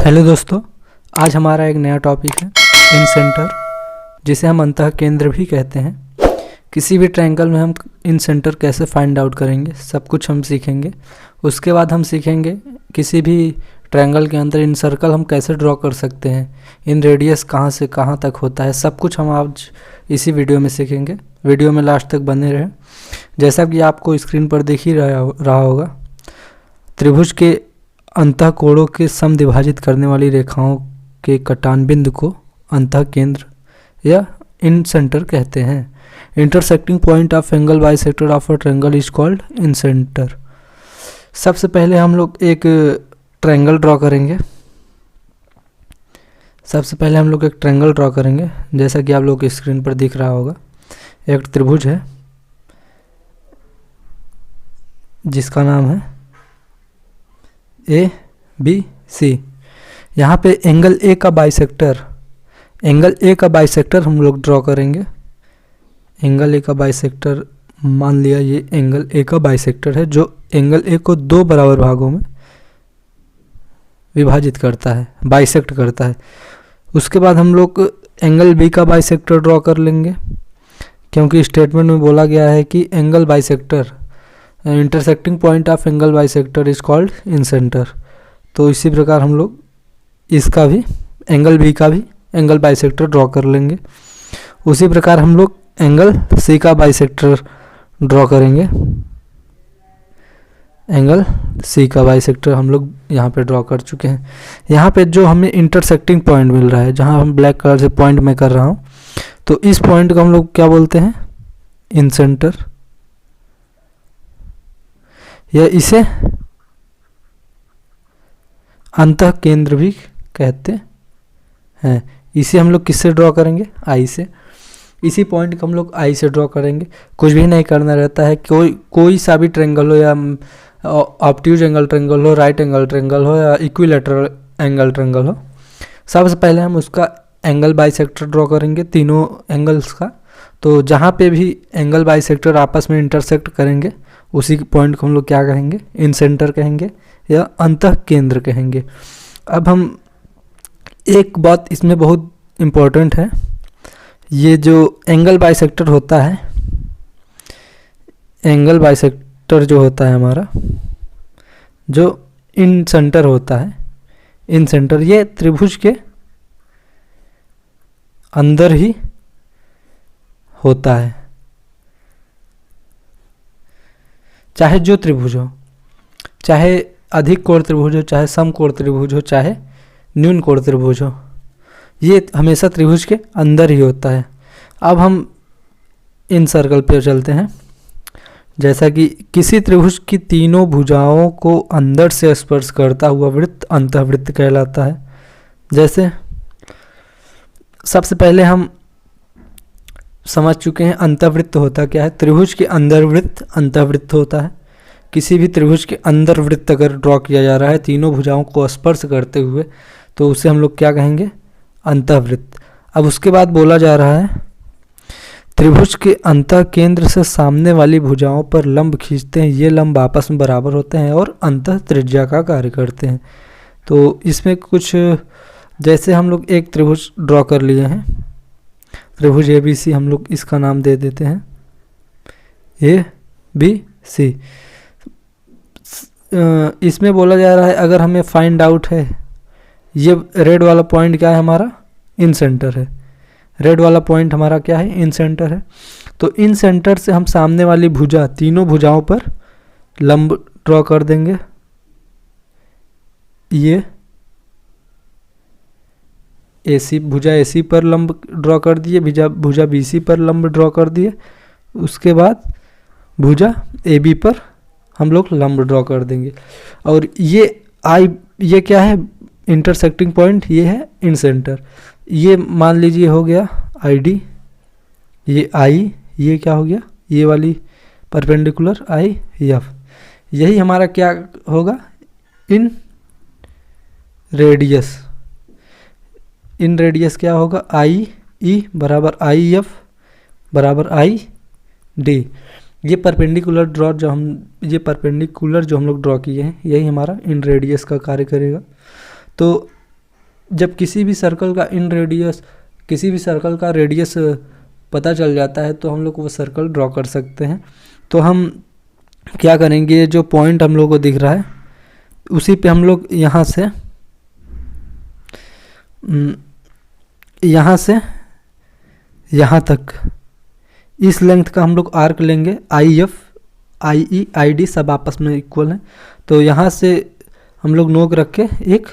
Hello दोस्तों, आज हमारा एक नया टॉपिक है इन सेंटर, जिसे हम अंतः केंद्र भी कहते हैं। किसी भी ट्रायंगल में हम इन सेंटर कैसे फाइंड आउट करेंगे, सब कुछ हम सीखेंगे। उसके बाद हम सीखेंगे किसी भी ट्रायंगल के अंदर इन सर्कल हम कैसे ड्रॉ कर सकते हैं, इन रेडियस कहाँ से कहाँ तक होता है, सब कुछ हम आज इसी वीडियो में सीखेंगे। वीडियो में लास्ट तक बने रहें। जैसा कि आपको स्क्रीन पर दिख ही रहा होगा, त्रिभुज के अंतः कोणों के समद्विभाजित करने वाली रेखाओं के कटान बिंदु को अंतः केंद्र या इन सेंटर कहते हैं। Intersecting point of angle bisector of a triangle is called in centre. सबसे पहले हम लोग एक ट्रायंगल ड्रॉ करेंगे। जैसा कि आप लोग की स्क्रीन पर दिख रहा होगा, एक त्रिभुज है जिसका नाम है ABC। यहाँ पे एंगल ए का बाइसेक्टर हम लोग ड्रॉ करेंगे। एंगल ए का बाइसेक्टर, मान लिया ये एंगल ए का बाइसेक्टर है जो एंगल ए को दो बराबर भागों में विभाजित करता है, बाइसेक्ट करता है। उसके बाद हम लोग एंगल बी का बाइसेक्टर ड्रॉ कर लेंगे, क्योंकि स्टेटमेंट में बोला गया है कि angle bisector, intersecting point of angle bisector is called in centre. तो इसी प्रकार हम लोग इसका भी, एंगल बी का भी एंगल बाइसेक्टर ड्रॉ कर लेंगे। उसी प्रकार हम लोग एंगल सी का बाइसेक्टर ड्रॉ करेंगे। एंगल सी का बाइसेक्टर हम लोग यहाँ पे ड्रॉ कर चुके हैं। यहाँ पे जो हमें इंटरसेक्टिंग पॉइंट मिल रहा है, जहाँ हम ब्लैक कलर से पॉइंट में कर रहा हूँ, तो इस पॉइंट को हम लोग क्या बोलते हैं, इन सेंटर, या इसे अंतः केंद्र भी कहते हैं। इसे हम लोग किससे ड्रॉ करेंगे, आई से। इसी पॉइंट को हम लोग आई से ड्रॉ करेंगे। कुछ भी नहीं करना रहता है, कोई सा भी ट्रायंगल हो, या ऑब्ट्यूज एंगल ट्रायंगल हो, राइट एंगल ट्रायंगल हो, या इक्विलैटरल एंगल ट्रायंगल हो, सबसे पहले हम उसका एंगल बाइसेक्टर ड्रॉ करेंगे, तीनों एंगल्स का। तो जहाँ पे भी एंगल बाइसेक्टर आपस में इंटरसेक्ट करेंगे, उसी पॉइंट को हम लोग क्या कहेंगे, इन सेंटर कहेंगे या अंतः केंद्र कहेंगे। अब हम एक बात इसमें बहुत इम्पोर्टेंट है, ये जो एंगल बाइसेक्टर होता है, एंगल बाइसेक्टर जो होता है हमारा, जो इन सेंटर होता है, इन सेंटर ये त्रिभुज के अंदर ही होता है। चाहे जो त्रिभुज हो, चाहे अधिक कोण त्रिभुज हो, चाहे सम कोण त्रिभुज हो, चाहे न्यून कोण त्रिभुज हो, ये हमेशा त्रिभुज के अंदर ही होता है। अब हम इन सर्कल पर चलते हैं। जैसा कि किसी त्रिभुज की तीनों भुजाओं को अंदर से स्पर्श करता हुआ वृत्त अंतःवृत्त कहलाता है। जैसे सबसे पहले हम समझ चुके हैं अंतःवृत्त होता क्या है। त्रिभुज के अंदर वृत्त अंतःवृत्त होता है। किसी भी त्रिभुज के अंदर वृत्त अगर ड्रॉ किया जा रहा है तीनों भुजाओं को स्पर्श करते हुए, तो उसे हम लोग क्या कहेंगे, अंतःवृत्त। अब उसके बाद बोला जा रहा है, त्रिभुज के अंतः केंद्र से सामने वाली भुजाओं पर लंब खींचते हैं, ये लंब आपस में बराबर होते हैं और अंतः त्रिज्या का कार्य करते हैं। तो इसमें कुछ, जैसे हम लोग एक त्रिभुज ड्रॉ कर लिए हैं, त्रिभुज ABC, हम लोग इसका नाम दे देते हैं ABC। इसमें बोला जा रहा है, अगर हमें फाइंड आउट है, ये रेड वाला पॉइंट क्या है हमारा, इन सेंटर है। रेड वाला पॉइंट हमारा क्या है, इन सेंटर है। तो इन सेंटर से हम सामने वाली भुजा, तीनों भुजाओं पर लंब ड्रॉ कर देंगे। ये AC, भुजा AC पर लंब ड्रॉ कर दिए, भुजा BC पर लंब ड्रॉ कर दिए। उसके बाद भुजा AB पर हम लोग लंब ड्रॉ कर देंगे। और ये क्या है, इंटरसेक्टिंग पॉइंट, ये है इन सेंटर। ये मान लीजिए हो गया ID, ये I, ये क्या हो गया, ये वाली परपेंडिकुलर IF। यही हमारा क्या होगा, इन रेडियस। इन रेडियस क्या होगा, IE बराबर IF बराबर ID। ये परपेंडिकुलर जो हम लोग ड्रॉ किए हैं, यही हमारा इन रेडियस का कार्य करेगा। तो जब किसी भी सर्कल का रेडियस पता चल जाता है तो हम लोग वो सर्कल ड्रॉ कर सकते हैं। तो हम क्या करेंगे, जो पॉइंट हम लोग को दिख रहा है उसी पे हम लोग यहाँ से यहाँ तक इस लेंथ का हम लोग आर्क लेंगे। IF, IE, ID सब आपस में इक्वल हैं, तो यहाँ से हम लोग नोक रख के एक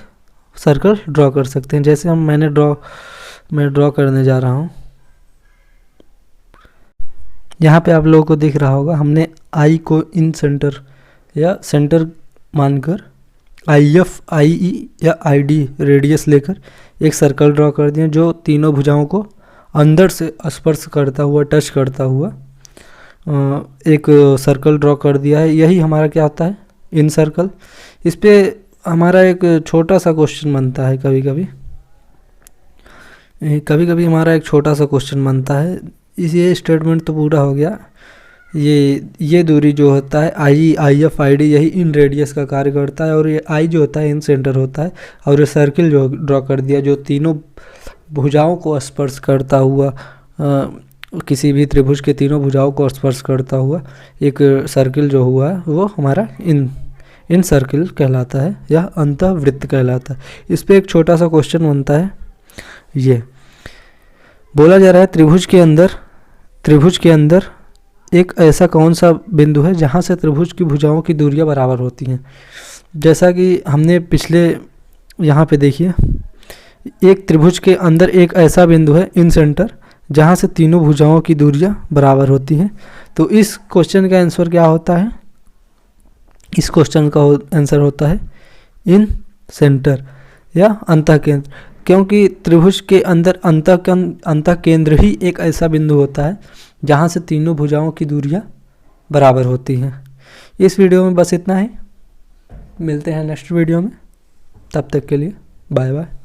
सर्कल ड्रॉ कर सकते हैं। जैसे मैं ड्रॉ करने जा रहा हूँ। यहाँ पे आप लोगों को दिख रहा होगा, हमने I को इन सेंटर या सेंटर मानकर IF, IE या ID रेडियस लेकर एक सर्कल ड्रॉ कर दिया जो तीनों भुजाओं को अंदर से स्पर्श करता हुआ, टच करता हुआ एक सर्कल ड्रॉ कर दिया है। यही हमारा क्या होता है, इन सर्कल। इस पे हमारा एक छोटा सा क्वेश्चन बनता है, कभी कभी हमारा एक छोटा सा क्वेश्चन बनता है। ये स्टेटमेंट तो पूरा हो गया। ये दूरी जो होता है IE, IF, ID यही इन रेडियस का कार्य करता है, और ये I जो होता है इन सेंटर होता है, और ये सर्किल जो ड्रॉ कर दिया जो तीनों भुजाओं को स्पर्श करता हुआ, किसी भी त्रिभुज के तीनों भुजाओं को स्पर्श करता हुआ एक सर्किल जो हुआ है वो हमारा इन सर्किल कहलाता है या अंतःवृत्त कहलाता है। इस पे एक छोटा सा क्वेश्चन बनता है। ये बोला जा रहा है त्रिभुज के अंदर एक ऐसा कौन सा बिंदु है जहाँ से त्रिभुज की भुजाओं की दूरियां बराबर होती हैं। जैसा कि हमने पिछले यहाँ पे देखिए, एक त्रिभुज के अंदर एक ऐसा बिंदु है इन सेंटर जहाँ से तीनों भुजाओं की दूरियां बराबर होती हैं। तो इस क्वेश्चन का आंसर क्या होता है, इस क्वेश्चन का आंसर होता है इन सेंटर या अंतः केंद्र, क्योंकि त्रिभुज के अंदर अंतः केंद्र ही एक ऐसा बिंदु होता है जहाँ से तीनों भुजाओं की दूरियां बराबर होती हैं। इस वीडियो में बस इतना ही, मिलते हैं नेक्स्ट वीडियो में, तब तक के लिए बाय बाय।